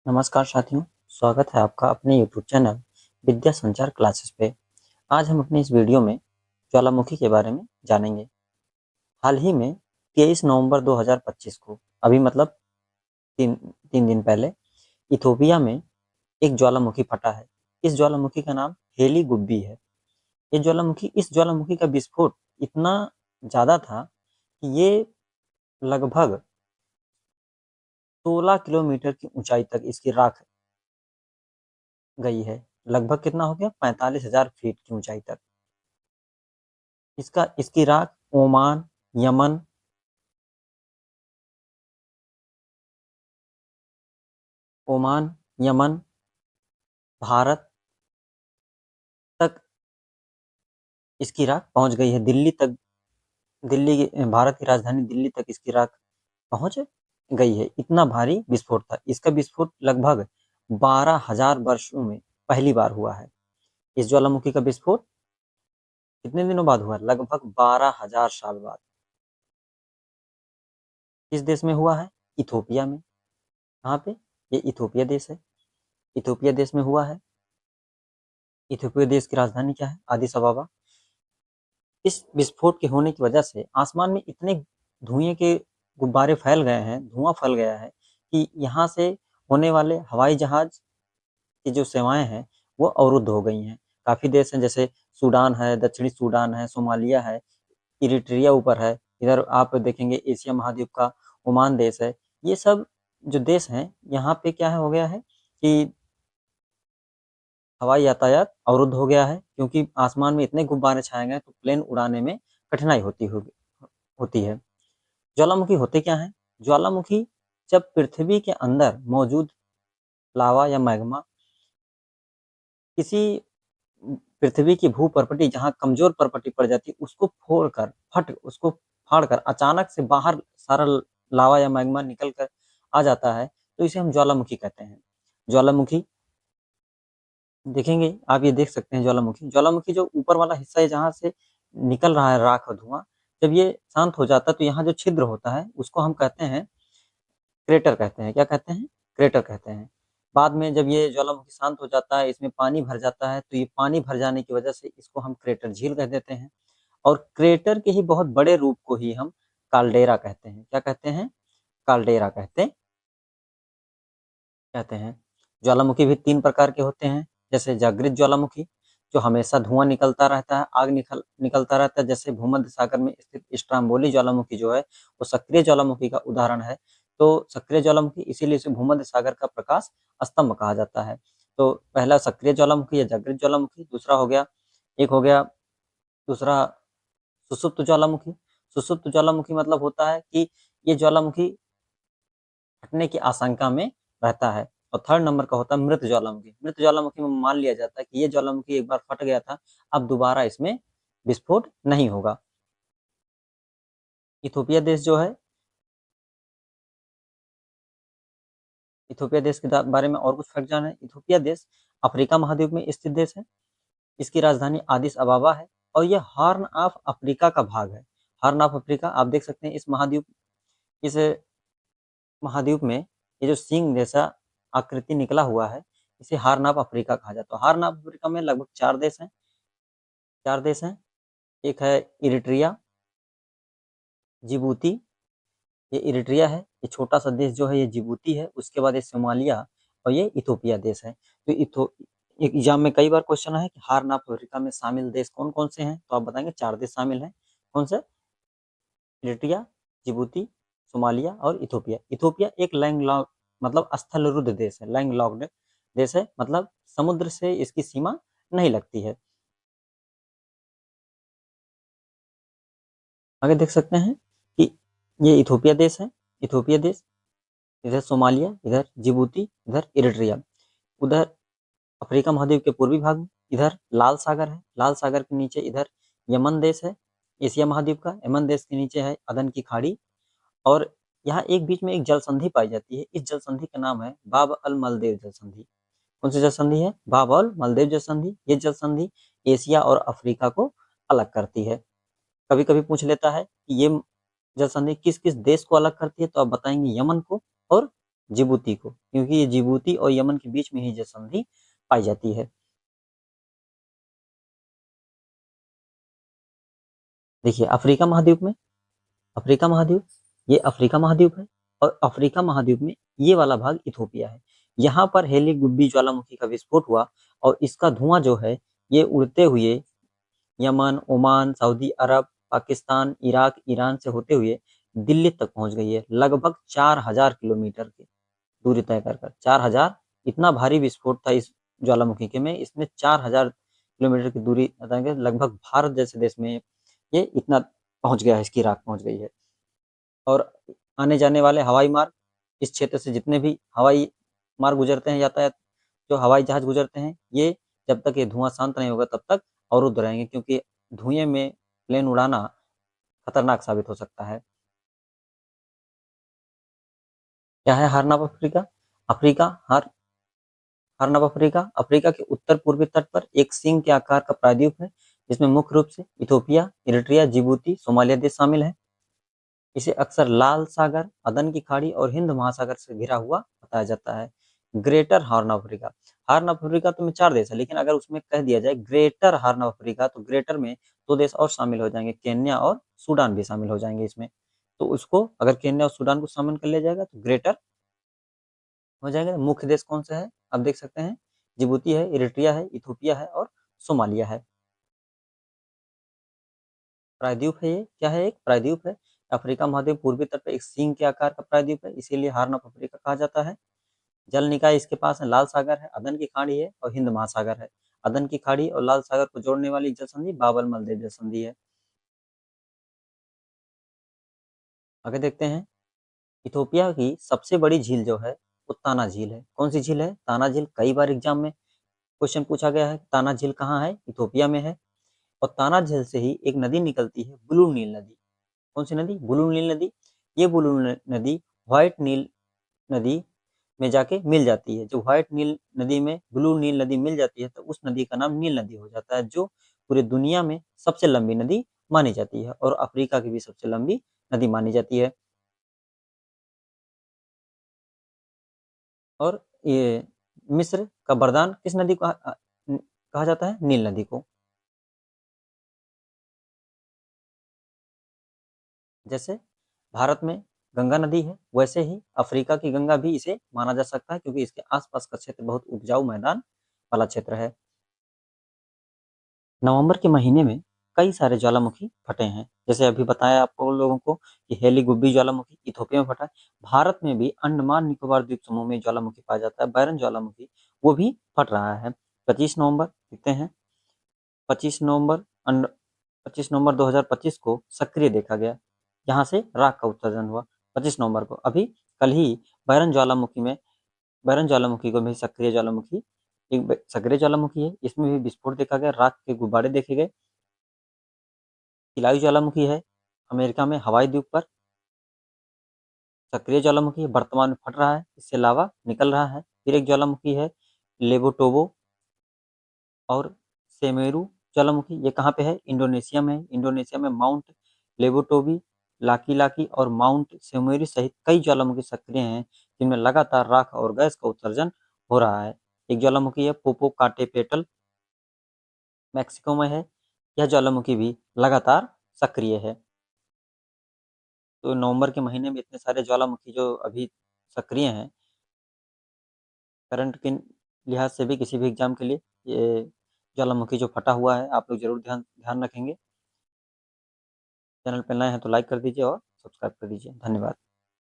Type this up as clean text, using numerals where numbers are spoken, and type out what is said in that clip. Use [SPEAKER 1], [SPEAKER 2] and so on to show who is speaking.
[SPEAKER 1] नमस्कार साथियों, स्वागत है आपका अपने यूट्यूब चैनल विद्या संचार क्लासेस पे। आज हम अपनी इस वीडियो में ज्वालामुखी के बारे में जानेंगे। हाल ही में 23 नवंबर 2025 को अभी मतलब तीन तीन दिन पहले इथोपिया में एक ज्वालामुखी फटा है। इस ज्वालामुखी का नाम हेली गुब्बी है। इस ज्वालामुखी का विस्फोट इतना ज़्यादा था कि ये लगभग 16 किलोमीटर की ऊंचाई तक इसकी राख गई है। लगभग कितना हो गया? 45,000 फीट की ऊंचाई तक। इसकी राख Oman, Yemen, Oman, Yemen, Bharat तक इसकी राख पहुंच गई है। दिल्ली तक, भारत की राजधानी दिल्ली तक इसकी राख पहुंच गई है। इतना भारी विस्फोट था। इसका विस्फोट लगभग 12,000 वर्षों में पहली बार हुआ है। इस ज्वालामुखी का विस्फोट कितने दिनों बाद हुआ? लगभग 12,000 साल बाद। किस देश में हुआ है? इथोपिया में। कहाँ पे? ये इथोपिया देश है। इथोपिया देश में हुआ है। इथोपिया देश की राजधानी क्या है? आदिस अबाबा। इस विस्फोट के होने की वजह से आसमान में इतने धुएं के गुब्बारे फैल गए हैं, धुआं फैल गया है कि यहाँ से होने वाले हवाई जहाज की जो सेवाएं हैं वो अवरुद्ध हो गई हैं। काफ़ी देश हैं, जैसे सूडान है, दक्षिणी सूडान है, सोमालिया है, इरिट्रिया ऊपर है। इधर आप देखेंगे एशिया महाद्वीप का ओमान देश है। ये सब जो देश हैं, यहाँ पे क्या है हो गया है कि हवाई यातायात अवरुद्ध हो गया है, क्योंकि आसमान में इतने गुब्बारे छाए गए तो प्लेन उड़ाने में कठिनाई होती है। ज्वालामुखी होते क्या हैं? ज्वालामुखी जब पृथ्वी के अंदर मौजूद लावा या मैग्मा किसी पृथ्वी की भूपर्पटी जहाँ कमजोर पर्पटी पड़ जाती है उसको फाड़कर अचानक से बाहर सारा लावा या मैग्मा निकल कर आ जाता है, तो इसे हम ज्वालामुखी कहते हैं। ज्वालामुखी देखेंगे आप, ये देख सकते हैं ज्वालामुखी जो ऊपर वाला हिस्सा है जहाँ से निकल रहा है राख और धुआं, जब ये शांत हो जाता है तो यहाँ जो छिद्र होता है उसको हम कहते हैं क्रेटर कहते हैं। क्या कहते हैं? क्रेटर कहते हैं। बाद में जब ये ज्वालामुखी शांत हो जाता है, इसमें पानी भर जाता है, तो ये पानी भर जाने की वजह से इसको हम क्रेटर झील कह देते हैं। और क्रेटर के ही बहुत बड़े रूप को ही हम काल्डेरा कहते हैं। क्या कहते हैं? काल्डेरा कहते हैं। ज्वालामुखी भी 3 प्रकार के होते हैं, जैसे जागृत ज्वालामुखी जो हमेशा धुआं निकलता रहता है, आग निकलता रहता है, जैसे भूमध्य सागर में स्थित स्ट्रोम्बोली ज्वालामुखी जो है वो सक्रिय ज्वालामुखी का उदाहरण है। तो सक्रिय ज्वालामुखी इसीलिए इसे भूमध्य सागर का प्रकाश स्तंभ कहा जाता है। तो पहला सक्रिय ज्वालामुखी या जागृत ज्वालामुखी, दूसरा हो गया एक हो गया दूसरा सुषुप्त ज्वालामुखी। सुषुप्त ज्वालामुखी मतलब होता है कि ये ज्वालामुखी फटने की आशंका में रहता है। और थर्ड नंबर का होता है मृत ज्वालामुखी। मृत ज्वालामुखी में मान लिया जाता है कि ये ज्वालामुखी एक बार फट गया था, अब दोबारा इसमें विस्फोट नहीं होगा। इथोपिया देश जो है, इथोपिया देश के बारे में और कुछ फैक्ट जाने। इथोपिया देश अफ्रीका महाद्वीप में स्थित देश है। इसकी राजधानी आदिस अबाबा है और यह हॉर्न ऑफ अफ्रीका का भाग है। हॉर्न ऑफ अफ्रीका आप देख सकते हैं। इस महाद्वीप में ये जो सींग जैसा आकृति निकला हुआ है, इसे हॉर्न ऑफ अफ्रीका कहा जाता है। हॉर्न ऑफ अफ्रीका में लगभग 4 देश हैं। एक है इरिट्रिया, जिबूती। ये इरिट्रिया है, ये छोटा सा देश जो है ये जिबूती है। उसके बाद ये सोमालिया और ये इथोपिया देश है। तो एग्जाम में कई बार क्वेश्चन है कि हॉर्न ऑफ अफ्रीका में शामिल देश कौन कौन से हैं, तो आप बताएंगे 4 देश शामिल हैं। कौन से? इरिट्रिया, जिबूती, सोमालिया और इथोपिया। इथोपिया एक लैंडलॉक मतलब स्थलरुद्ध देश है। लैंडलॉक्ड देश है, मतलब समुद्र से इसकी सीमा नहीं लगती है। आगे देख सकते हैं कि ये इथोपिया देश है। इथोपिया देश, इधर सोमालिया, इधर जिबूती, इधर इरिट्रिया। उधर अफ्रीका महाद्वीप के पूर्वी भाग में इधर लाल सागर है। लाल सागर के नीचे इधर यमन देश है, एशिया महाद्वीप का। यमन देश के नीचे है अदन की खाड़ी। और यहाँ एक बीच में एक जल संधि पाई जाती है। इस जल संधि का नाम है बाब अल मलदेव जल संधि। कौन सी जल संधि है? बाब अल मलदेव जल संधि। ये जल संधि एशिया और अफ्रीका को अलग करती है। कभी कभी पूछ लेता है कि ये जल संधि किस किस देश को अलग करती है, तो आप बताएंगे यमन को और जिबूती को, क्योंकि ये जिबूती और यमन के बीच में ही ये संधि पाई जाती है। देखिए अफ्रीका महाद्वीप, ये अफ्रीका महाद्वीप है, और अफ्रीका महाद्वीप में ये वाला भाग इथोपिया है। यहाँ पर हेली गुब्बी ज्वालामुखी का विस्फोट हुआ, और इसका धुआं जो है ये उड़ते हुए यमन, ओमान, सऊदी अरब, पाकिस्तान, इराक, ईरान से होते हुए दिल्ली तक पहुंच गई है। लगभग 4000 किलोमीटर की दूरी तय कर कर 4000, इतना भारी विस्फोट था इस ज्वालामुखी के में, इसने 4000 किलोमीटर की दूरी बताएंगे, लगभग भारत जैसे देश में ये इतना पहुंच गया है, इसकी राख पहुंच गई है। और आने जाने वाले हवाई मार्ग, इस क्षेत्र से जितने भी हवाई मार्ग गुजरते हैं, यातायात जो हवाई जहाज गुजरते हैं, ये जब तक ये धुआं शांत नहीं होगा तब तक अवरुद्ध रहेंगे, क्योंकि धुएं में प्लेन उड़ाना खतरनाक साबित हो सकता है। क्या है हार्न ऑफ अफ्रीका? अफ्रीका हार हॉर्न ऑफ अफ्रीका अफ्रीका के उत्तर पूर्वी तट पर एक सींग के आकार का प्रायद्वीप है, जिसमें मुख्य रूप से इथोपिया, इरिट्रिया, जिबूती, सोमालिया देश शामिल है। इसे अक्सर लाल सागर, अदन की खाड़ी और हिंद महासागर से घिरा हुआ बताया जाता है। Greater horn of Africa, horn of Africa तो में 4 देश है, लेकिन अगर उसमें कह दिया जाए ग्रेटर हॉर्न ऑफ अफ्रीका, तो ग्रेटर में 2 देश और शामिल हो जाएंगे, केन्या और सूडान भी शामिल हो जाएंगे इसमें। तो उसको अगर केन्या और सूडान को शामिल कर लिया जाएगा तो ग्रेटर हो जाएगा। मुख्य देश कौन सा है आप देख सकते हैं, जिबूती है, इरिट्रिया है, इथोपिया है और सोमालिया है। प्रायद्वीप है, ये क्या है? एक प्रायद्वीप है। अफ्रीका महाद्वीप पूर्वी तट पर एक सींग के आकार का प्रायद्वीप है, इसीलिए हॉर्न ऑफ अफ्रीका कहा जाता है। जल निकाय इसके पास है, लाल सागर है, अदन की खाड़ी है और हिंद महासागर है। अदन की खाड़ी और लाल सागर को जोड़ने वाली जल संधि बाब अल मलदेव जल संधि है। आगे देखते हैं, इथोपिया की सबसे बड़ी झील जो है वो ताना झील है। कौन सी झील है? ताना झील। कई बार एग्जाम में क्वेश्चन पूछा गया है, ताना झील कहाँ है? इथोपिया में है। और ताना झील से ही एक नदी निकलती है, ब्लू नील नदी। कौन सी नदी? ब्लू नील नदी। ये ब्लू नदी व्हाइट नील नदी में जाके मिल जाती है। जो व्हाइट नील नदी में ब्लू नील नदी मिल जाती है, तो उस नदी का नाम नील नदी हो जाता है, जो पूरी दुनिया में सबसे लंबी नदी मानी जाती है, और अफ्रीका की भी सबसे लंबी नदी मानी जाती है। और ये मिस्र का वरदान किस नदी को कहा जाता है? नील नदी को। जैसे भारत में गंगा नदी है, वैसे ही अफ्रीका की गंगा भी इसे माना जा सकता है, क्योंकि इसके आसपास का क्षेत्र बहुत उपजाऊ मैदान वाला क्षेत्र है। नवंबर के महीने में कई सारे ज्वालामुखी फटे हैं। जैसे अभी बताया आप लोगों को कि हेली गुब्बी ज्वालामुखी इथोपिया में फटा है। भारत में भी अंडमान निकोबार द्वीप समूह में ज्वालामुखी पाया जाता है, बैरन ज्वालामुखी, वो भी फट रहा है। 25 नवंबर देखते हैं, 25 नवंबर 2025 को सक्रिय देखा गया, यहाँ से राख का उत्सर्जन हुआ। 25 नवंबर को, अभी कल ही बैरन ज्वालामुखी में, बैरन ज्वालामुखी को भी सक्रिय ज्वालामुखी, एक सक्रिय ज्वालामुखी है, इसमें भी विस्फोट देखा गया, राख के गुब्बारे देखे गए। इलायू ज्वालामुखी है, अमेरिका में हवाई द्वीप पर सक्रिय ज्वालामुखी है, वर्तमान में फट रहा है, इससे लावा निकल रहा है। फिर एक ज्वालामुखी है लेबोटोबो और सेमेरू ज्वालामुखी, ये कहाँ पे है? इंडोनेशिया में। इंडोनेशिया में माउंट लेबोटोबी, लाकी लाकी और माउंट सेमेरू सहित कई ज्वालामुखी सक्रिय हैं, जिनमें लगातार राख और गैस का उत्सर्जन हो रहा है। एक ज्वालामुखी है पोपोकाटेपेटल, मैक्सिको में है। यह ज्वालामुखी भी लगातार सक्रिय है। तो नवंबर के महीने में इतने सारे ज्वालामुखी जो अभी सक्रिय हैं, करंट के लिहाज से भी किसी भी एग्जाम के लिए ये ज्वालामुखी जो फटा हुआ है, आप लोग जरूर ध्यान ध्यान रखेंगे। चैनल पर नए हैं तो लाइक कर दीजिए और सब्सक्राइब कर दीजिए। धन्यवाद।